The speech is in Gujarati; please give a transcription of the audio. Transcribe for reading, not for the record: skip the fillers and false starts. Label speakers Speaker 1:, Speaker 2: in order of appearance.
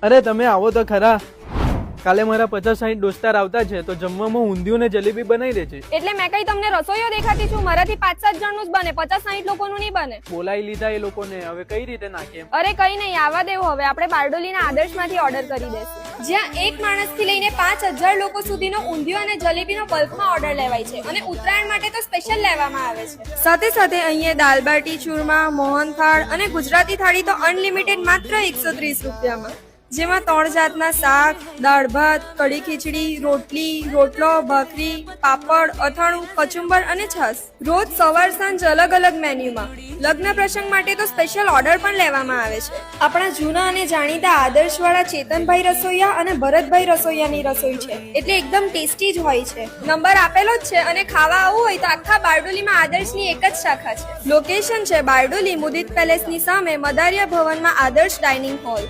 Speaker 1: અરે તમે આવો તો ખરા. કાલે મારા 50-60 દોસ્તાર આવતા છે તો જમવામાં ઊંધિયું ને જલેબી બનાવી દેજે.
Speaker 2: એટલે મેં કઈ તમને રસોઈયો દેખાતી છું? મારાથી 5-7 જણનું જ બને, 50-60 લોકોનું નહીં બને.
Speaker 1: બોલાવી લીધા એ લોકોને, હવે કઈ રીતે નાખીએ?
Speaker 2: અરે કઈ નહીં, આવા દેવો. હવે આપણે બારડોલીના આદર્શમાંથી ઓર્ડર કરી દેશું, જ્યાં એક માણસથી લઈને 5000 લોકો સુધીનો ઊંધિયું અને જલેબીનો બલ્કમાં ઓર્ડર લેવાય છે અને ઉત્તરાયણ માટે તો સ્પેશિયલ લેવામાં આવે છે. સાથે સાથે અહીંયા દાલ બાટી ચૂરમા, મોહનથાળ અને ગુજરાતી થાળી તો અનલિમિટેડ માત્ર 130 રૂપિયામાં, જેમાં 3 જાતના શાક, દાળ ભાત, કઢી ખીચડી, રોટલી, રોટલો, ભાખરી, પાપડ, અથાણું, કચુંબર અને છાશ. રોજ સવાર સાંજ અલગ અલગ મેન્યુમાં. લગ્ન પ્રસંગ માટે તો સ્પેશિયલ ઓર્ડર પણ લેવામાં આવે છે. આપણા જૂના અને જાણીતા આદર્શવાળા ચેતનભાઈ રસોઈયા અને ભરતભાઈ રસોઈયાની રસોઈ છે, એટલે એકદમ ટેસ્ટી જ હોય છે. નંબર આપેલો જ છે અને ખાવા આવવું હોય તો આખા બારડોલીમાં આદર્શની એક જ શાખા છે. લોકેશન છે બારડોલી મુદિત પેલેસની સામે મદારિયા ભવનમાં આદર્શ ડાઇનિંગ હોલ.